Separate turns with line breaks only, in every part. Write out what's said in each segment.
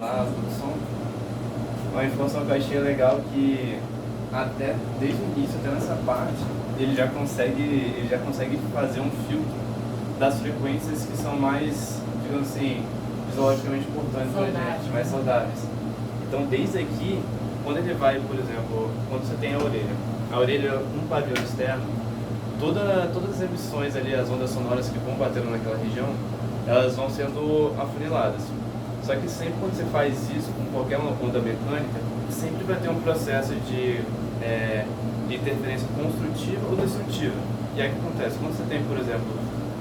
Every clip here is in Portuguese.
Lá, do som. Uma informação que eu achei legal que até desde o início, até nessa parte, ele já consegue fazer um filtro das frequências que são mais, digamos assim, fisiologicamente importantes para a gente, mais saudáveis. Então desde aqui, quando ele vai, por exemplo, quando você tem a orelha no pavilhão externo, todas as emissões ali, as ondas sonoras que vão batendo naquela região, elas vão sendo afuniladas. Só que sempre quando você faz isso com qualquer onda mecânica, sempre vai ter um processo de interferência construtiva ou destrutiva. E aí o que acontece? Quando você tem, por exemplo,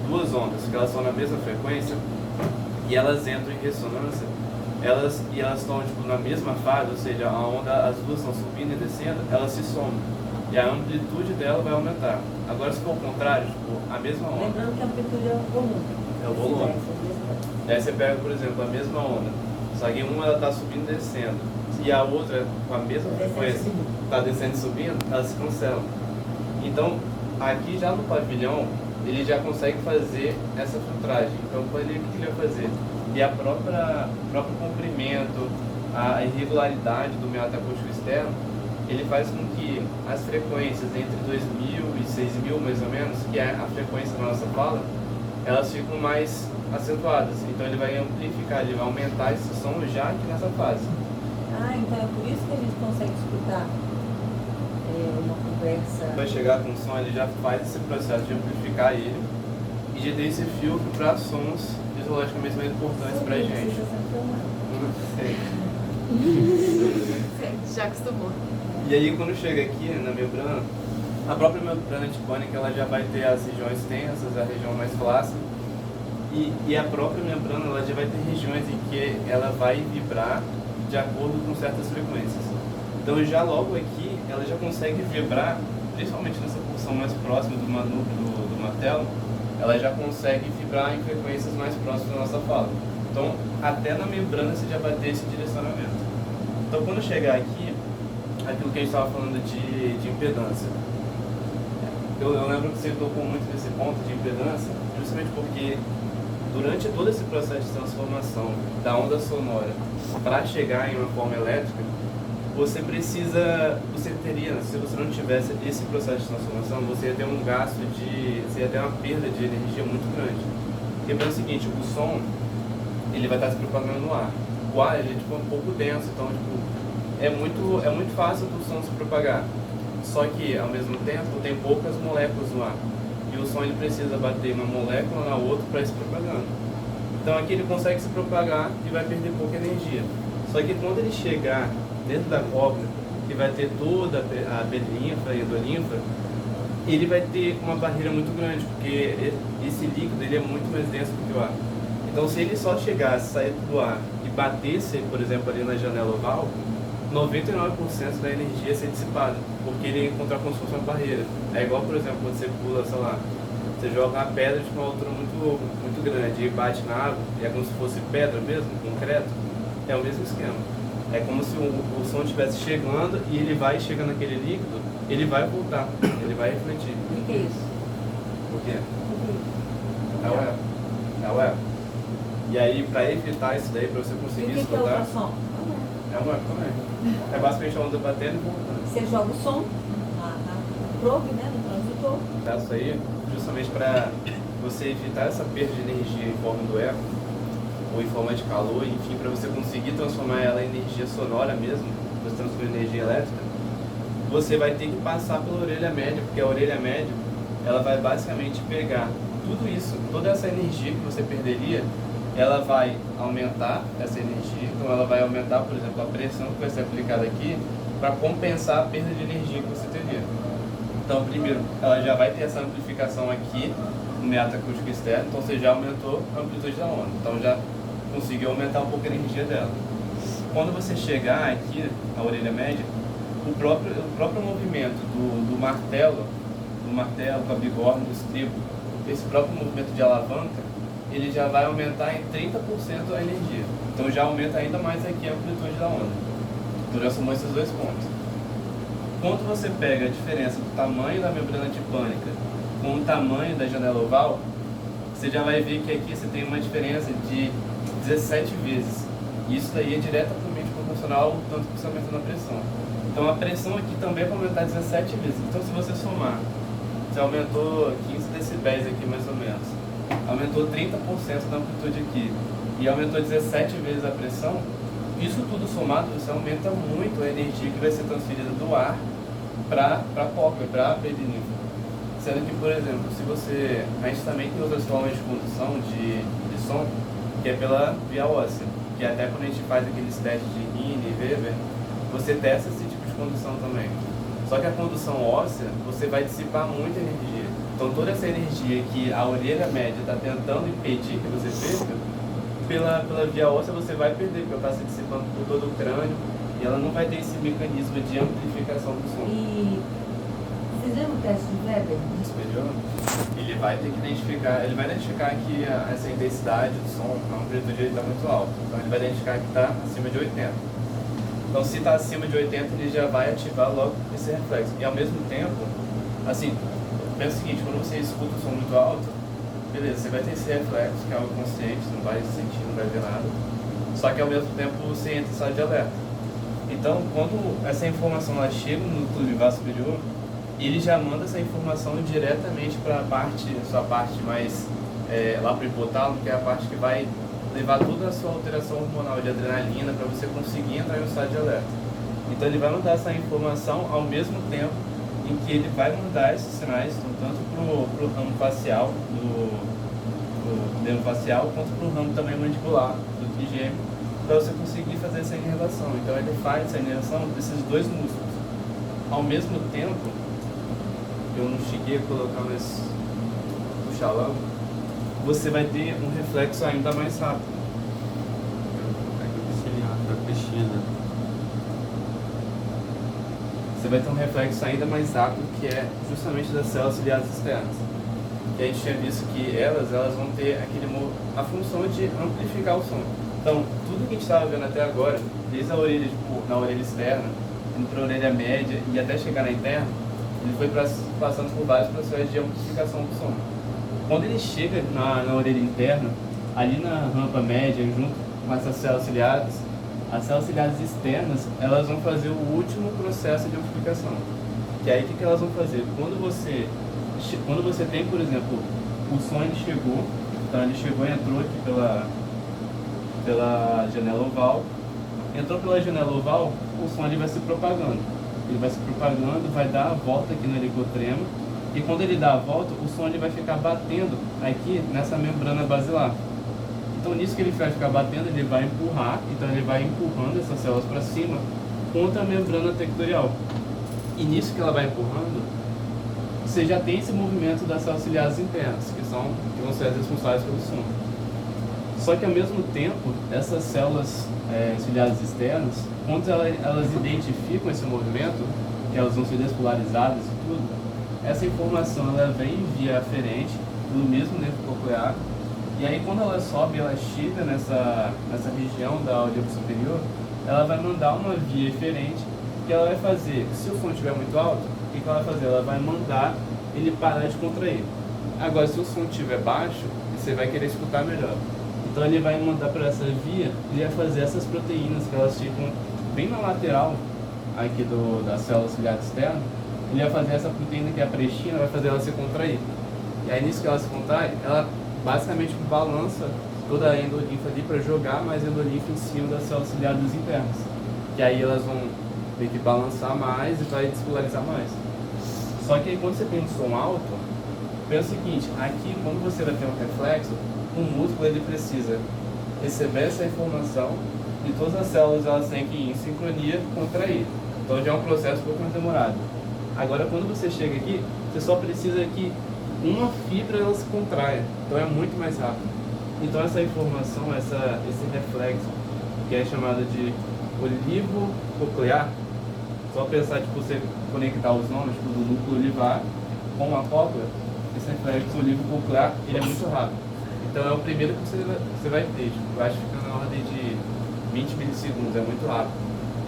duas ondas que elas estão na mesma frequência e elas entram em ressonância, elas estão tipo, na mesma fase, ou seja, as duas estão subindo e descendo, elas se somam. E a amplitude dela vai aumentar. Agora se for o contrário, tipo, a mesma onda.
Lembrando que a amplitude é o volume.
É o volume. E aí você pega, por exemplo, a mesma onda, só que uma está subindo e descendo, e a outra, com a mesma frequência, está descendo e subindo, elas se cancelam. Então, aqui já no pavilhão, ele já consegue fazer essa filtragem. Então, o que ele vai fazer? E o próprio comprimento, a irregularidade do meato acústico externo, ele faz com que as frequências entre 2000 e 6000, mais ou menos, que é a frequência da nossa fala, elas ficam mais acentuadas. Então ele vai amplificar, ele vai aumentar esse som já aqui nessa fase.
Ah, então é por isso que a gente consegue escutar uma conversa.
Vai chegar com o som, ele já faz esse processo de amplificar ele e de dar esse filtro para sons fisiologicamente mais importantes para a gente.
Já acostumou.
E aí quando chega aqui na membrana, a própria membrana tipânica ela já vai ter as regiões tensas, a região mais flácida. E a própria membrana ela já vai ter regiões em que ela vai vibrar de acordo com certas frequências. Então já logo aqui ela já consegue vibrar, principalmente nessa porção mais próxima do manúbrio do martelo, ela já consegue vibrar em frequências mais próximas da nossa fala. Então até na membrana você já vai ter esse direcionamento. Então quando chegar aqui, aquilo que a gente estava falando de impedância. Eu lembro que você tocou muito nesse ponto de impedância, justamente porque durante todo esse processo de transformação da onda sonora para chegar em uma forma elétrica, você teria, se você não tivesse esse processo de transformação, você ia ter um gasto você ia ter uma perda de energia muito grande. Porque é o seguinte, o som, ele vai estar se propagando no ar. O ar, ele é tipo, um pouco denso, então tipo, é muito fácil do som se propagar. Só que, ao mesmo tempo, tem poucas moléculas no ar. E o som ele precisa bater uma molécula na outra para ir se propagando. Então aqui ele consegue se propagar e vai perder pouca energia. Só que quando ele chegar dentro da cópula, que vai ter toda a belinfa e a endolinfa, ele vai ter uma barreira muito grande, porque esse líquido ele é muito mais denso do que o ar. Então se ele só chegasse, sair do ar e batesse, por exemplo, ali na janela oval, 99% da energia ia ser dissipada, porque ele ia encontrar como se fosse uma barreira. É igual, por exemplo, quando você pula, sei lá, você joga uma pedra de uma altura muito grande e bate na água, e é como se fosse pedra mesmo, concreto. É o mesmo esquema. É como se o som estivesse chegando e ele vai chegando naquele líquido, ele vai voltar, ele vai refletir.
O que é isso?
Por quê? É o eco. É o eco. E aí, para evitar isso daí, para você conseguir
E o que é
escutar...
ultrassom?
É um eco também. É basicamente a onda batendo e voltando.
Você joga o som na probe, né, no transdutor.
Isso aí, justamente para você evitar essa perda de energia em forma do eco, ou em forma de calor, enfim, para você conseguir transformar ela em energia sonora mesmo, você transformar em energia elétrica, você vai ter que passar pela orelha média, porque a orelha média, ela vai basicamente pegar tudo isso, toda essa energia que você perderia, ela vai aumentar essa energia, então ela vai aumentar, por exemplo, a pressão que vai ser aplicada aqui para compensar a perda de energia que você teria. Então, primeiro, ela já vai ter essa amplificação aqui no meato acústico externo, então você já aumentou a amplitude da onda, então já conseguiu aumentar um pouco a energia dela. Quando você chegar aqui na orelha média, o próprio movimento do martelo com a bigorna, do estribo, esse próprio movimento de alavanca, ele já vai aumentar em 30% a energia. Então já aumenta ainda mais aqui a amplitude da onda. Então já somou esses dois pontos. Quando você pega a diferença do tamanho da membrana tipânica com o tamanho da janela oval, você já vai ver que aqui você tem uma diferença de 17 vezes. E isso daí é diretamente proporcional ao tanto que você aumenta na pressão. Então a pressão aqui também vai aumentar 17 vezes. Então se você somar, você aumentou 15 decibéis aqui mais ou menos, aumentou 30% da amplitude aqui e aumentou 17 vezes a pressão, isso tudo somado, você aumenta muito a energia que vai ser transferida do ar para a cóclea, para a perinífera. Sendo que, por exemplo, se você... A gente também tem outras formas de condução de som, que é pela via óssea, que até quando a gente faz aqueles testes de Rini e Weber, você testa esse tipo de condução também. Só que a condução óssea, você vai dissipar muita energia. Então toda essa energia que a orelha média está tentando impedir que você perca, pela via óssea você vai perder, porque ela está se dissipando por todo o crânio e ela não vai ter esse mecanismo de amplificação do som.
E vocês lembram o teste de Weber?
Superior, ele vai ter que identificar, que essa intensidade do som, a amplitude está muito alta. Então ele vai identificar que está acima de 80. Então se está acima de 80, ele já vai ativar logo esse reflexo. E ao mesmo tempo, assim, pensa o seguinte, quando você escuta o som muito alto, beleza, você vai ter esse reflexo, que é algo consciente, você não vai sentir, não vai ver nada. Só que ao mesmo tempo você entra em estado de alerta. Então, quando essa informação ela chega no núcleo livar superior, ele já manda essa informação diretamente para sua parte mais lá para o hipotálamo, que é a parte que vai levar toda a sua alteração hormonal de adrenalina para você conseguir entrar em um estado de alerta. Então ele vai mandar essa informação ao mesmo tempo em que ele vai mandar esses sinais, tanto para o ramo facial, do nervo facial, quanto para o ramo também mandibular, do trigêmeo, para você conseguir fazer essa inervação. Então ele faz essa inervação desses dois músculos. Ao mesmo tempo, eu não cheguei a colocar mais puxar logo, você vai ter um reflexo ainda mais rápido. Você vai ter um reflexo ainda mais rápido, que é justamente das células ciliares externas. E a gente tinha visto que elas vão ter a função de amplificar o som. Então, tudo que a gente estava vendo até agora, desde a orelha, na orelha externa, indo para a orelha média e até chegar na interna, ele foi passando por vários processos de amplificação do som. Quando ele chega na orelha interna, ali na rampa média, junto com essas células ciliares, as células ciliares externas, elas vão fazer o último processo de amplificação. Que aí o que elas vão fazer? Quando você tem, por exemplo, o som ele chegou, então ele chegou e entrou aqui pela janela oval, entrou pela janela oval, o som ele vai se propagando. Ele vai se propagando, vai dar a volta aqui no helicotrema, e quando ele dá a volta, o som ele vai ficar batendo aqui nessa membrana basilar. Então nisso que ele vai ficar batendo, ele vai empurrar, então ele vai empurrando essas células para cima contra a membrana tectorial. E nisso que ela vai empurrando, você já tem esse movimento das células ciliares internas, que vão ser as responsáveis pelo som. Só que ao mesmo tempo, essas células ciliares externas, quando elas identificam esse movimento, que elas vão ser despolarizadas e tudo, essa informação ela vem via aferente, pelo mesmo nervo coclear, e aí quando ela sobe, ela chega nessa região da aurícula superior, ela vai mandar uma via eferente, que ela vai fazer, se o som estiver muito alto, o que ela vai fazer? Ela vai mandar ele parar de contrair. Agora, se o som estiver baixo, você vai querer escutar melhor. Então ele vai mandar para essa via, ele vai fazer essas proteínas, que elas ficam bem na lateral aqui da célula ciliar externa, ele vai fazer essa proteína que é a prestina, vai fazer ela se contrair. E aí nisso que ela se contrai, ela basicamente balança toda a endolinfa ali para jogar mais endolinfa em cima das células ciliares internas. Que aí elas vão ter que balançar mais e vai despolarizar mais. Só que aí quando você tem um som alto, pensa o seguinte, aqui quando você vai ter um reflexo, o músculo ele precisa receber essa informação e todas as células elas têm que ir em sincronia contrair. Então já é um processo um pouco mais demorado. Agora quando você chega aqui, você só precisa que uma fibra ela se contraia, então é muito mais rápido. Então essa informação, esse reflexo, que é chamado de olivo coclear, só pensar, tipo, você conectar os nomes tipo, do núcleo olivar com a cóclea, esse reflexo olivo coclear, ele é muito rápido. Então é o primeiro que você vai ter, tipo, eu acho que fica na ordem de 20 milissegundos, é muito rápido.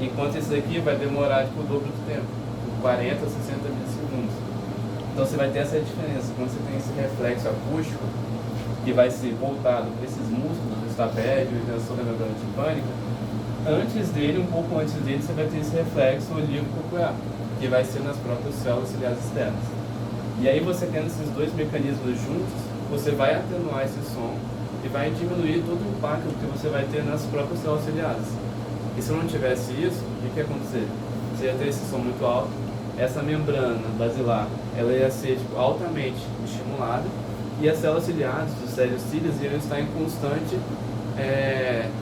Enquanto esse daqui vai demorar tipo, o dobro do tempo, 40 a 60 milissegundos. Então você vai ter essa diferença, quando você tem esse reflexo acústico, que vai ser voltado para esses músculos, do estapédio e da membrana timpânica, antes dele, um pouco antes dele, você vai ter esse reflexo olívico-coclear, que vai ser nas próprias células ciliares externas. E aí você tendo esses dois mecanismos juntos, você vai atenuar esse som e vai diminuir todo o impacto que você vai ter nas próprias células ciliares. E se não tivesse isso, o que ia acontecer? Você ia ter esse som muito alto, essa membrana basilar, ela ia ser altamente estimulada e as células ciliares, os célios cílios, iam estar em constante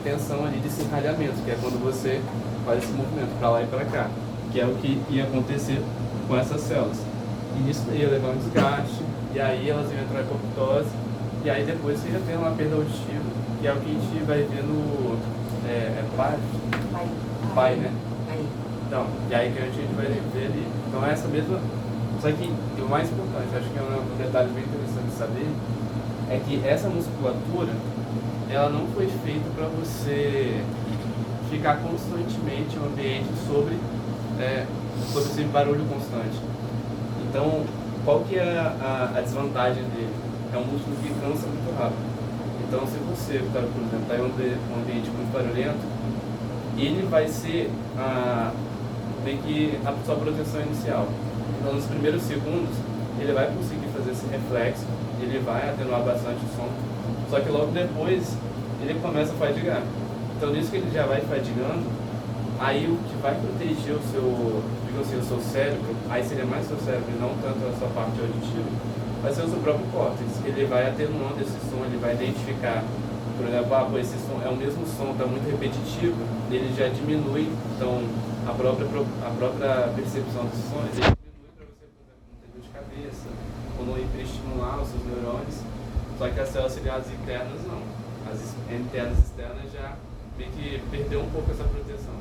tensão ali de encirralhamento, que é quando você faz esse movimento para lá e para cá, que é o que ia acontecer com essas células. E isso ia levar um desgaste, e aí elas iam entrar em apoptose, e aí depois você ia ter uma perda auditiva, que é o que a gente vai ver no pai, né? Então, e aí que a gente vai ver ali. Então é essa mesma. Só que o mais importante, acho que é um detalhe bem interessante de saber, é que essa musculatura, ela não foi feita para você ficar constantemente em um ambiente sobre esse barulho constante. Então, qual que é a desvantagem dele? É um músculo que cansa muito rápido. Então, se você, por exemplo, está em um ambiente muito barulhento, ele vai ser meio que a sua proteção inicial. Então, nos primeiros segundos, ele vai conseguir fazer esse reflexo, ele vai atenuar bastante o som, só que logo depois ele começa a fadigar. Então, nisso que ele já vai fadigando, aí o que vai proteger o seu, digamos assim, o seu cérebro, aí seria mais o seu cérebro e não tanto a sua parte auditiva, vai ser o seu próprio córtex. Ele vai atenuando esse som, ele vai identificar, por exemplo, esse som é o mesmo som, está muito repetitivo, ele já diminui, então a própria percepção desse som, ele diminui para você, por exemplo, não ter dor de cabeça, ou não hiperestimular os seus neurônios, só que as células ciliares internas não. As internas e externas já meio que perdeu um pouco essa proteção.